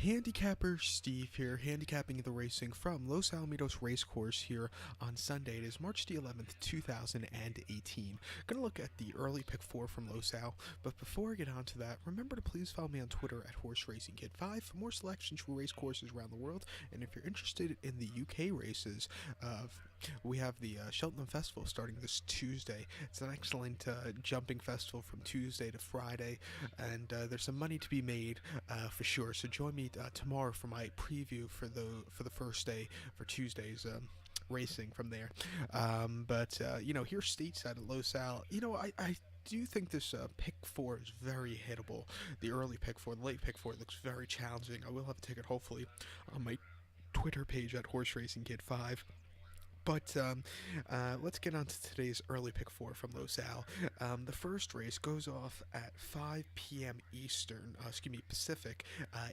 Handicapper Steve here, handicapping the racing from Los Alamitos Racecourse here on Sunday. It is March the 11th, 2018. Gonna look at the early pick 4 from Los Al, but before I get on to that, remember to please follow me on Twitter at HorseRacingKid5 for more selections for race courses around the world. And if you're interested in the UK races, we have the Cheltenham Festival starting this Tuesday. It's an excellent jumping festival from Tuesday to Friday, and there's some money to be made for sure. So join me tomorrow for my preview for the first day for Tuesday's racing from there. But here stateside at Los Al, I do think this pick 4 is very hittable. The early pick 4, the late pick 4 looks very challenging. I will have a ticket hopefully on my Twitter page at HorseRacingKid5. But let's get on to today's early pick 4 from Los Al. The first race goes off at 5 p.m. Eastern, Pacific,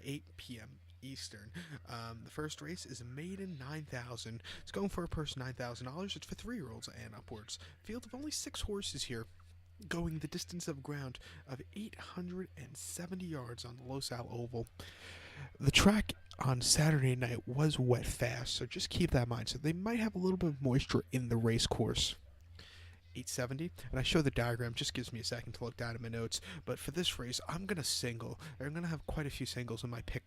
8 p.m. Eastern. The first race is a maiden 9,000. It's going for a purse $9,000. It's for 3-year-olds and upwards. Field of only 6 horses here, going the distance of ground of 870 yards on the Los Al Oval. The track on Saturday night was wet fast, so just keep that in mind. So they might have a little bit of moisture in the race course. 870, and I show the diagram, just gives me a second to look down at my notes. But for this race, I'm going to single. I'm going to have quite a few singles in my pick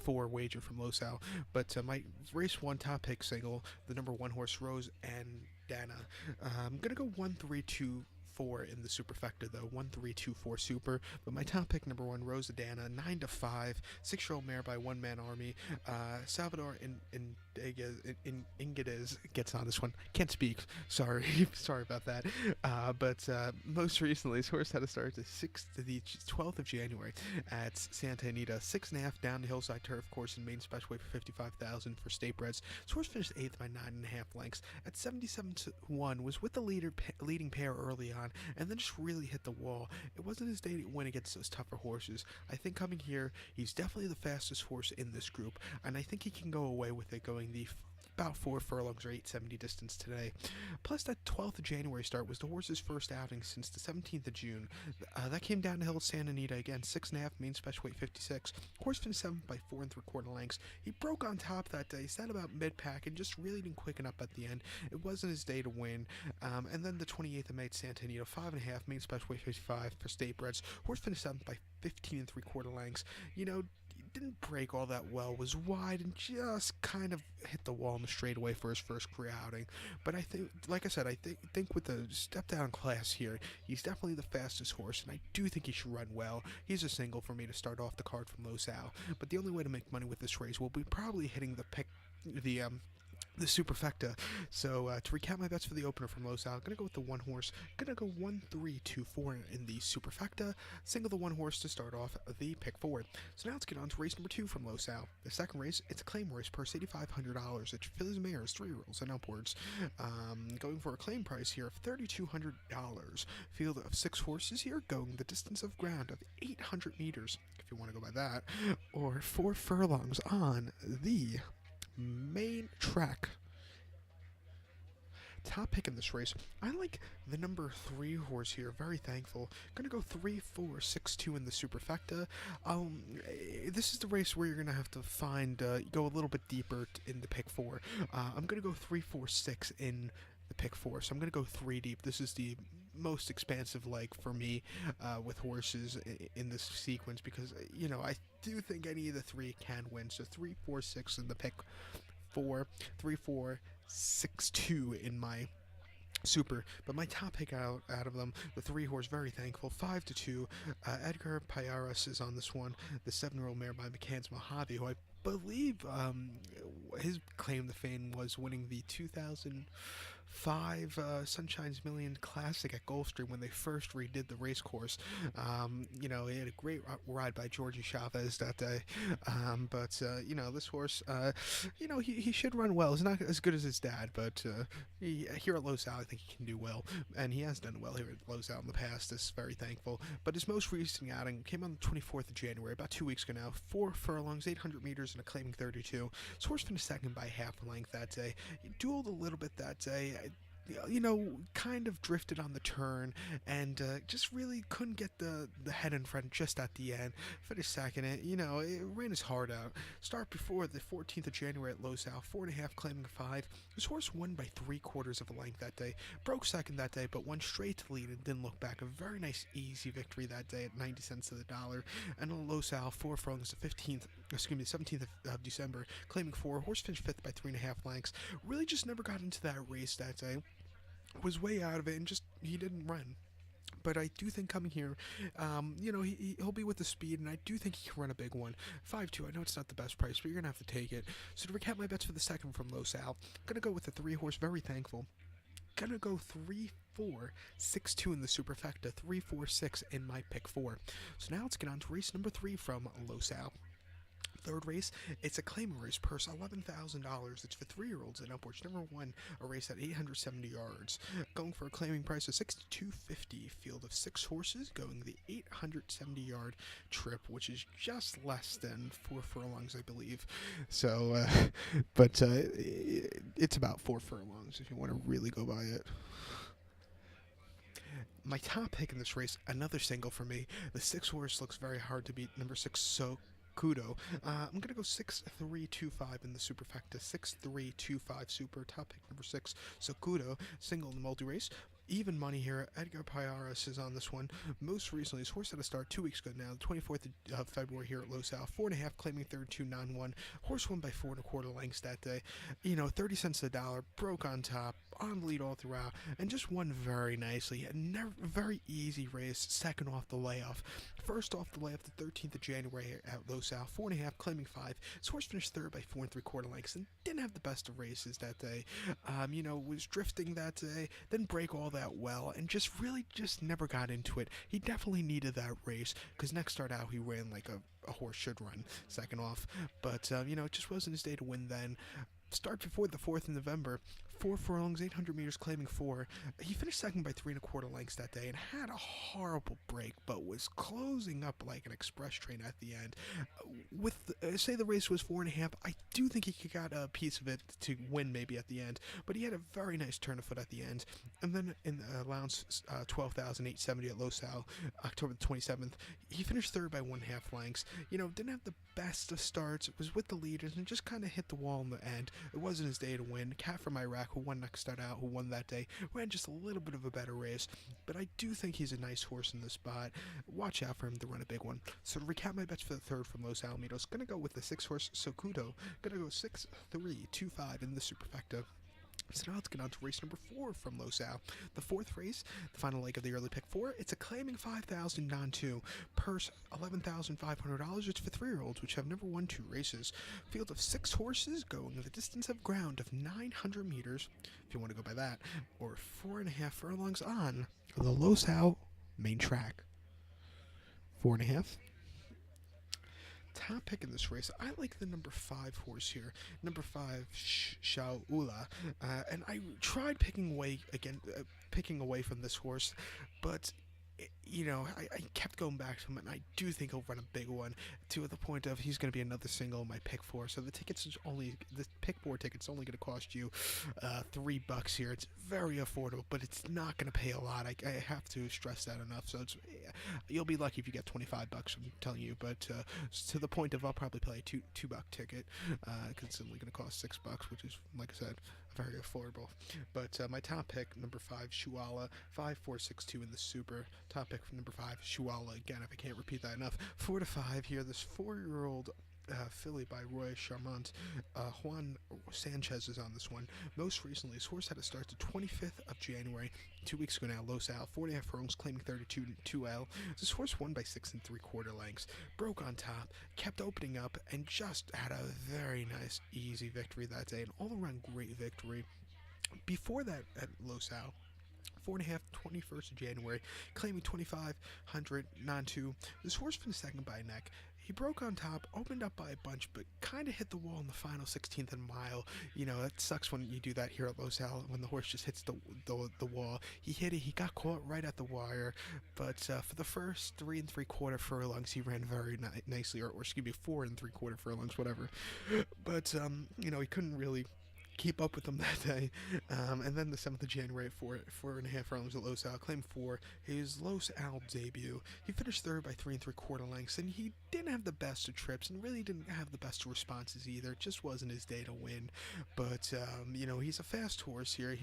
4 wager from Los Al. But my race 1 top pick single, the number 1 horse, Rose and Dana. I'm going to go 1-3-2-4 in the superfecta though, 1-3-2-4 super. But my top pick, number 1, Rosadana, 9-5, 6-year-old mare by One Man Army. Salvador Ingadez gets on this one. Can't speak. Sorry about that. But most recently, this horse had to start the 12th of January at Santa Anita, 6.5 down the hillside turf course in main special weight for 55,000 for state breds. This horse finished 8th by 9.5 lengths at 77-1. Was with the leading pair early on, and then just really hit the wall. It wasn't his day to win against those tougher horses. I think coming here, he's definitely the fastest horse in this group, and I think he can go away with it going the about 4 furlongs or 870 distance today. Plus, that 12th of January start was the horse's first outing since the 17th of June. That came down the hill at Santa Anita again, 6.5, main special weight 56. Horse finished 7th by 4 3/4 lengths. He broke on top that day, sat about mid-pack, and just really didn't quicken up at the end. It wasn't his day to win. And then the 28th of May at Santa Anita, 5.5, main special weight 55 for state breds. Horse finished 7th by 15 3/4 lengths. Didn't break all that well, was wide, and just kind of hit the wall in the straightaway for his first career outing. But I think, like I said, I think with the step down class here, he's definitely the fastest horse, and I do think he should run well. He's a single for me to start off the card from Los Al. But the only way to make money with this race will be probably hitting the superfecta. So to recap my bets for the opener from Los Al, I'm going to go with the 1 horse. Going to go 1-3-2-4 in the superfecta. Single the 1 horse to start off the pick 4. So now let's get on to race number 2 from Los Al. The second race, it's a claim race, purse $8,500. It's Phillies mares, 3-year-olds and upwards. Going for a claim price here of $3,200. Field of 6 horses here, going the distance of ground of 800 meters, if you want to go by that, or 4 furlongs on the main track. Top pick in this race, I like the number 3 horse here. Very thankful. Gonna go 3-4-6-2 in the superfecta. This is the race where you're gonna have to go a little bit deeper in the pick 4. I'm gonna go 3-4-6 in the pick 4, so I'm gonna go 3 deep. This is the most expansive leg for me with horses in this sequence, because I do think any of the 3 can win. So 3-4-6 in the pick 4, 3-4-6-2 in my super. But my top pick out of them, the 3 horse, very thankful, 5-2. Edgar Payaras is on this one, the 7-year-old mare by McCann's Mojave, who I believe his claim to fame was winning the 2005 Sunshine's Million Classic at Gulfstream when they first redid the race course. He had a great ride by Georgie Chavez that day. But this horse, he should run well. He's not as good as his dad, but here at Los Al, I think he can do well. And he has done well here at Los Al in the past. This is very thankful. But his most recent outing came on the 24th of January, about 2 weeks ago now. 4 furlongs, 800 meters, and a claiming 32. This horse finished second by half a length that day. He dueled a little bit that day. kind of drifted on the turn and just really couldn't get the head in front just at the end. Finished second. It ran his heart out. Start before the 14th of January at Losail, 4.5 claiming 5. This horse won by 3/4 of a length that day. Broke second that day, but went straight to lead and didn't look back. A very nice, easy victory that day at 90 cents to the dollar. And on Losail, 4 furlongs, the 17th of December, claiming 4. Horse finished 5th by 3.5 lengths. Really just never got into that race that day. Was way out of it and just he didn't run. But I do think coming here, he'll be with the speed, and I do think he can run a big one. 5-2, I know it's not the best price, but you're going to have to take it. So to recap my bets for the second from Losail, going to go with the 3-horse, Very Thankful. Going to go 3-4-6-2 in the superfecta, 3-4-6 in my pick 4. So now let's get on to race number 3 from Losail. Third race, it's a claiming race, purse $11,000. It's for 3-year-olds and upwards. Number 1, a race at 870 yards. Going for a claiming price of $62.50. Field of 6 horses going the 870-yard trip, which is just less than 4 furlongs, I believe. So, but it's about 4 furlongs if you want to really go by it. My top pick in this race, another single for me. The 6 horse looks very hard to beat. Number 6, So Kudo. I'm going to go 6-3-2-5 in the superfecta. 6-3-2-5 super. Top pick number 6, Sokudo. Single in the multi race. Even money here. Edgar Piaras is on this one. Most recently, his horse had a start 2 weeks ago now, the 24th of February here at Losail. 4.5 claiming third, 2-9-1. Horse won by 4.25 lengths that day. 30 cents a dollar. Broke on top. On the lead all throughout. And just won very nicely. A very easy race. Second off the layoff. First off the layoff, the 13th of January at Losail. 4.5 claiming 5. His horse finished third by 4.75 lengths and didn't have the best of races that day. Was drifting that day. Then break all that well and just never got into it. He definitely needed that race because next start out he ran like a horse should run second off, but it just wasn't his day to win then. Start before the 4th of November, 4 furlongs, 800 meters, claiming 4. He finished second by 3.25 lengths that day and had a horrible break, but was closing up like an express train at the end. Say the race was 4.5, I do think he got a piece of it to win maybe at the end, but he had a very nice turn of foot at the end. And then in the allowance, 12,870 at Losail, October the 27th, he finished third by 1.5 lengths. Didn't have the best of starts, was with the leaders, and just kind of hit the wall in the end. It wasn't his day to win. Cat from Iraq, who won next start out, who won that day, ran just a little bit of a better race, but I do think he's a nice horse in this spot. Watch out for him to run a big one. So to recap my bets for the third from Los Alamitos, gonna go with the 6-horse Sokudo, gonna go 6-3-2-5 in the superfecta. So now let's get on to race number 4 from Losail. The 4th race, the final leg of the early pick 4. It's a claiming 5,000 non-2. Purse $11,500. It's for 3-year-olds, which have never won 2 races. Field of 6 horses going the distance of ground of 900 meters, if you want to go by that, or 4.5 furlongs on the Losail main track. 4.5. Top pick in this race, I like the number 5 horse here, number 5 Shaula, and I tried picking away from this horse, but I kept going back to him, and I do think he'll run a big one to the point of he's going to be another single in my pick 4. So the pick 4 ticket's only going to cost you $3 here. It's very affordable, but it's not going to pay a lot. I have to stress that enough. So you'll be lucky if you get $25. I'm telling you, but to the point of I'll probably play a $2 ticket because it's only going to cost $6, which is, like I said, very affordable. But my top pick, number 5 Shuala, 5-4-6-2 in the super. Top pick for number 5 Shuala. Again, if I can't repeat that enough, 4-5 here. This 4-year-old filly by Roy Charmant. Juan Sanchez is on this one. Most recently, his horse had a start the 25th of January, 2 weeks ago now, Losail, 4.5 furlongs, claiming 32-2L. This horse won by 6.75 lengths, broke on top, kept opening up, and just had a very nice, easy victory that day, an all-around great victory. Before that at Losail, 4.5, 21st of January, claiming 2,500, non-2. This horse finished second by a neck. He broke on top, opened up by a bunch, but kind of hit the wall in the final 16th of a mile. That sucks when you do that here at Losail, when the horse just hits the wall. He hit it, he got caught right at the wire, but for the first 3.75 furlongs, he ran very nicely, or excuse me, 4.75 furlongs, whatever. But, he couldn't really keep up with them that day. And then the 7th of January at 4.5 furlongs at Los Al, claim 4, his Los Al debut. He finished third by 3 3/4 lengths, and he didn't have the best of trips and really didn't have the best of responses either. It just wasn't his day to win. But, he's a fast horse here.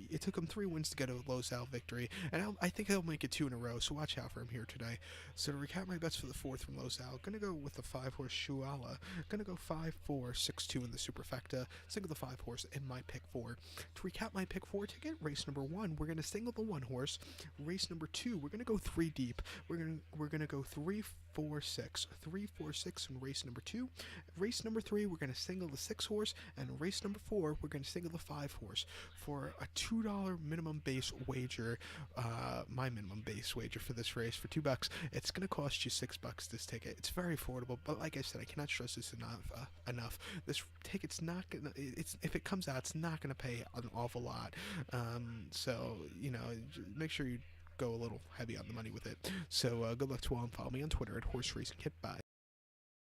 It took him 3 wins to get a Los Al victory, and I think he'll make it 2 in a row, so watch out for him here today. So to recap my bets for the 4th from Los Al, gonna go with the 5 horse Shuala. Gonna go 5 4 6 2 in the superfecta. Single the 5 horse in my pick 4. To recap my pick 4 ticket, race number 1, we're gonna single the 1 horse. Race number 2, we're gonna go 3 deep. We're gonna go 3 4 6 3 4 6 in race number 2. Race number 3, we're gonna single the 6 horse, and race number 4, we're gonna single the 5 horse for a $2 minimum base wager. My minimum base wager for this race for $2. It's gonna cost you $6 this ticket. It's very affordable, but like I said, I cannot stress this enough. This ticket's not gonna. If it comes out, it's not gonna pay an awful lot. So make sure you go a little heavy on the money with it. So good luck to all, and follow me on Twitter at Horse Racing Hit. Bye.